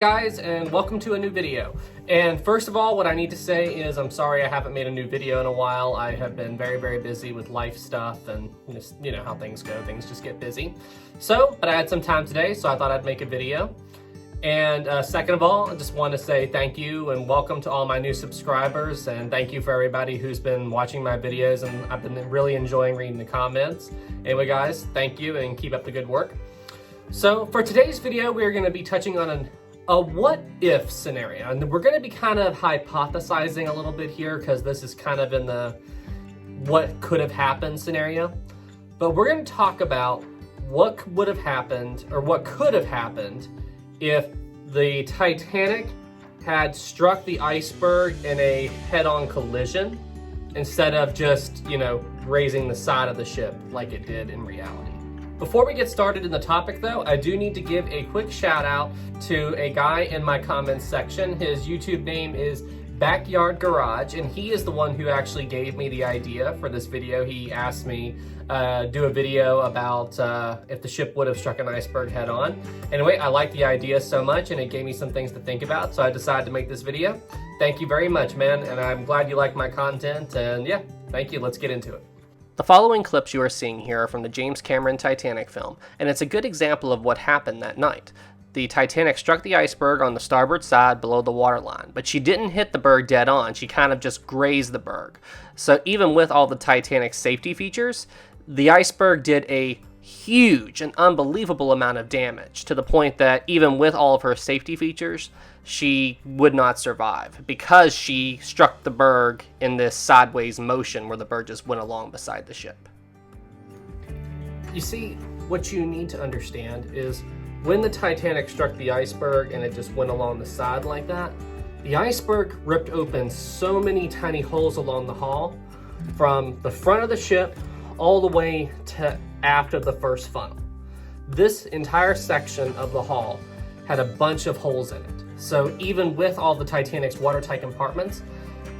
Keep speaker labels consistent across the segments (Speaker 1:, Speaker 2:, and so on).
Speaker 1: Guys, and welcome to a new video. And first of all, what I need to say is I'm sorry I haven't made a new video in a while. I have been very busy with life stuff, and just, you know how things go, things just get busy. But I had some time today, so I thought I'd make a video. And second of all, I just want to say thank you and welcome to all my new subscribers, and thank you for everybody who's been watching my videos, and I've been really enjoying reading the comments. Anyway guys, thank you and keep up the good work. So for today's video, we're going to be touching on a what if scenario, and we're going to be kind of hypothesizing a little bit here because this is kind of in the what could have happened scenario. But we're going to talk about what would have happened, or what could have happened, if the Titanic had struck the iceberg in a head-on collision instead of just, you know, grazing the side of the ship like it did in reality. Before we get started in the topic though, I do need to give a quick shout out to a guy in my comments section. His YouTube name is Backyard Garage, and he is the one who actually gave me the idea for this video. He asked me do a video about if the ship would have struck an iceberg head on. Anyway, I liked the idea so much and it gave me some things to think about, so I decided to make this video. Thank you very much, man, and I'm glad you like my content, and yeah, thank you. Let's get into it. The following clips you are seeing here are from the James Cameron Titanic film, and it's a good example of what happened that night. The Titanic struck the iceberg on the starboard side below the waterline, but she didn't hit the berg dead on, she kind of just grazed the berg. So even with all the Titanic's safety features, the iceberg did a huge and unbelievable amount of damage, to the point that even with all of her safety features, she would not survive because she struck the berg in this sideways motion where the berg just went along beside the ship. You see, what you need to understand is when the Titanic struck the iceberg and it just went along the side like that, the iceberg ripped open so many tiny holes along the hull from the front of the ship all the way to after the first funnel. This entire section of the hull had a bunch of holes in it. So even with all the Titanic's watertight compartments,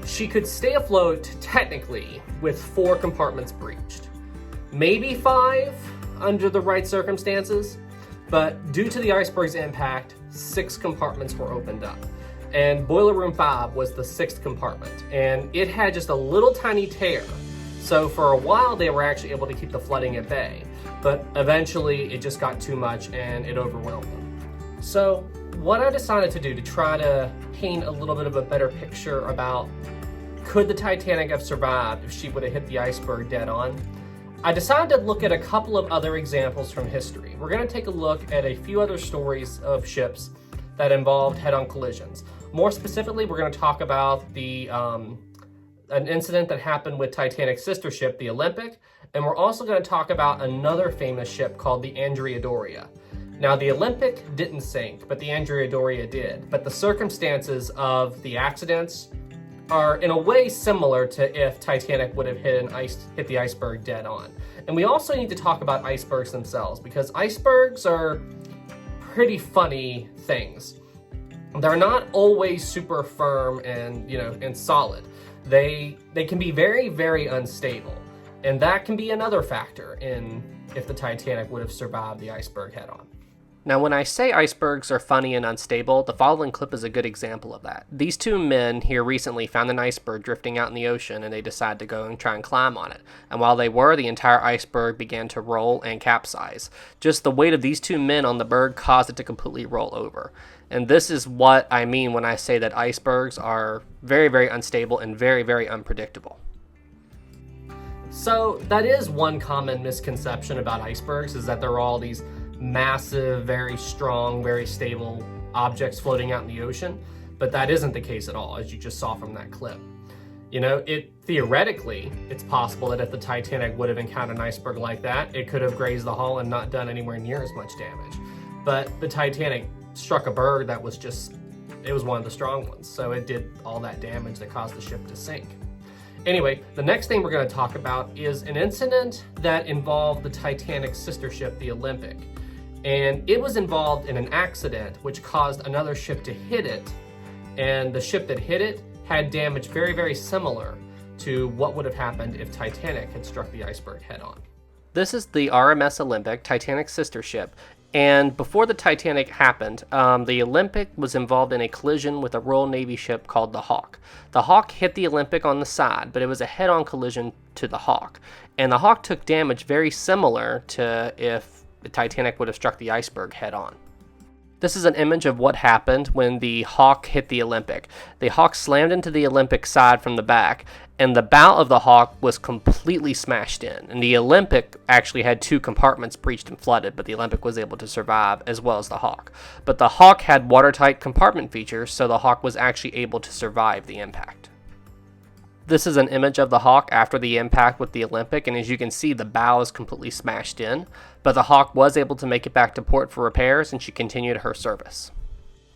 Speaker 1: she could stay afloat technically with 4 compartments breached. Maybe 5 under the right circumstances, but due to the iceberg's impact, 6 compartments were opened up. And Boiler Room 5 was the 6th compartment, and it had just a little tiny tear. So for a while they were actually able to keep the flooding at bay, but eventually it just got too much and it overwhelmed them. So what I decided to do to try to paint a little bit of a better picture about could the Titanic have survived if she would have hit the iceberg dead on, I decided to look at a couple of other examples from history. We're going to take a look at a few other stories of ships that involved head-on collisions. More specifically, we're going to talk about the an incident that happened with Titanic's sister ship, the Olympic, and we're also going to talk about another famous ship called the Andrea Doria. Now, the Olympic didn't sink, but the Andrea Doria did. But the circumstances of the accidents are in a way similar to if Titanic would have hit the iceberg dead on. And we also need to talk about icebergs themselves, because icebergs are pretty funny things. They're not always super firm and, you know, and solid. They can be very unstable, and that can be another factor in if the Titanic would have survived the iceberg head on. Now, when I say icebergs are funny and unstable, the following clip is a good example of that. These 2 men here recently found an iceberg drifting out in the ocean, and they decided to go and try and climb on it. And while they were, the entire iceberg began to roll and capsize. Just the weight of these 2 men on the berg caused it to completely roll over. And this is what I mean when I say that icebergs are very unstable and very unpredictable. So that is one common misconception about icebergs, is that they're all these massive, very strong, very stable objects floating out in the ocean, but that isn't the case at all, as you just saw from that clip. You know, theoretically, it's possible that if the Titanic would have encountered an iceberg like that, it could have grazed the hull and not done anywhere near as much damage. But the Titanic struck a berg that was it was one of the strong ones, so it did all that damage that caused the ship to sink. Anyway, the next thing we're going to talk about is an incident that involved the Titanic's sister ship, the Olympic. And it was involved in an accident which caused another ship to hit it, and the ship that hit it had damage very similar to what would have happened if Titanic had struck the iceberg head on. This is the RMS Olympic, Titanic's sister ship, And before the Titanic happened, the Olympic was involved in a collision with a Royal Navy ship called the Hawk. The Hawk hit the Olympic on the side, but it was a head-on collision to the Hawk. And the Hawk took damage very similar to if the Titanic would have struck the iceberg head-on. This is an image of what happened when the Hawk hit the Olympic. The Hawk slammed into the Olympic side from the back, and the bow of the Hawk was completely smashed in. And the Olympic actually had 2 compartments breached and flooded, but the Olympic was able to survive as well as the Hawk. But the Hawk had watertight compartment features, so the Hawk was actually able to survive the impact. This is an image of the Hawk after the impact with the Olympic, and as you can see, the bow is completely smashed in, but the Hawk was able to make it back to port for repairs, and she continued her service.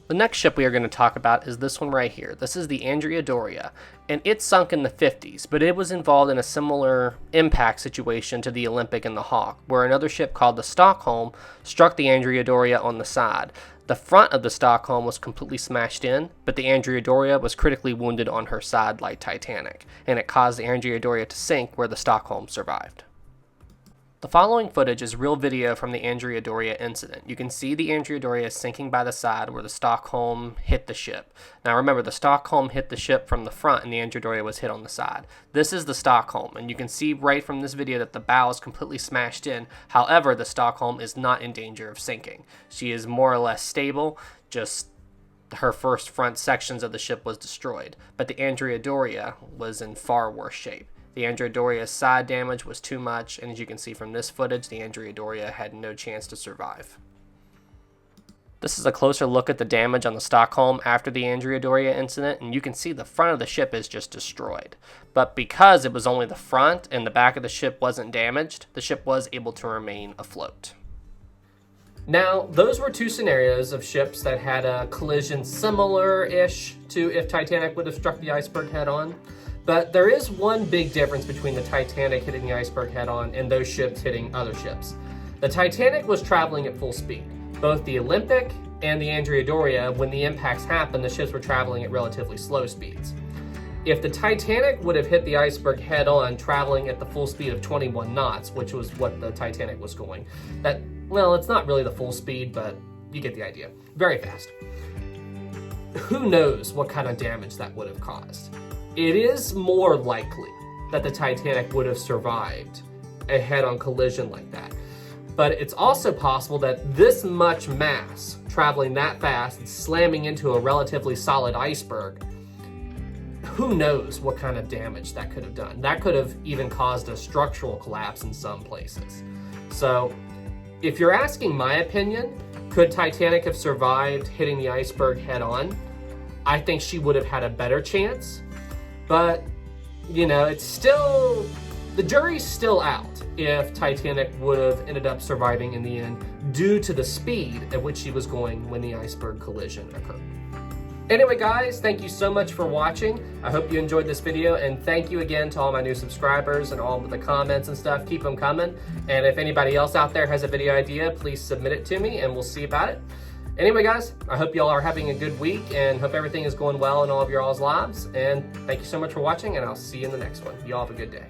Speaker 1: The next ship we are going to talk about is this one right here. This is the Andrea Doria, and it sunk in the 50s, but it was involved in a similar impact situation to the Olympic and the Hawk, where another ship called the Stockholm struck the Andrea Doria on the side. The front of the Stockholm was completely smashed in, but the Andrea Doria was critically wounded on her side like Titanic, and it caused the Andrea Doria to sink where the Stockholm survived. The following footage is real video from the Andrea Doria incident. You can see the Andrea Doria sinking by the side where the Stockholm hit the ship. Now remember, the Stockholm hit the ship from the front and the Andrea Doria was hit on the side. This is the Stockholm, and you can see right from this video that the bow is completely smashed in. However, the Stockholm is not in danger of sinking. She is more or less stable, just her first front sections of the ship was destroyed. But the Andrea Doria was in far worse shape. The Andrea Doria's side damage was too much, and as you can see from this footage, the Andrea Doria had no chance to survive. This is a closer look at the damage on the Stockholm after the Andrea Doria incident, and you can see the front of the ship is just destroyed. But because it was only the front and the back of the ship wasn't damaged, the ship was able to remain afloat. Now, those were 2 scenarios of ships that had a collision similar-ish to if Titanic would have struck the iceberg head-on. But there is one big difference between the Titanic hitting the iceberg head-on and those ships hitting other ships. The Titanic was traveling at full speed. Both the Olympic and the Andrea Doria, when the impacts happened, the ships were traveling at relatively slow speeds. If the Titanic would have hit the iceberg head-on traveling at the full speed of 21 knots, which was what the Titanic was going, well, it's not really the full speed, but you get the idea. Very fast. Who knows what kind of damage that would have caused? It is more likely that the Titanic would have survived a head-on collision like that. But it's also possible that this much mass traveling that fast and slamming into a relatively solid iceberg, who knows what kind of damage that could have done. That could have even caused a structural collapse in some places. So if you're asking my opinion, could Titanic have survived hitting the iceberg head-on? I think she would have had a better chance. But, you know, it's still, the jury's still out if Titanic would have ended up surviving in the end due to the speed at which she was going when the iceberg collision occurred. Anyway, guys, thank you so much for watching. I hope you enjoyed this video, and thank you again to all my new subscribers and all of the comments and stuff. Keep them coming. And if anybody else out there has a video idea, please submit it to me, and we'll see about it. Anyway, guys, I hope you all are having a good week and hope everything is going well in all of your all's lives. And thank you so much for watching, and I'll see you in the next one. You all have a good day.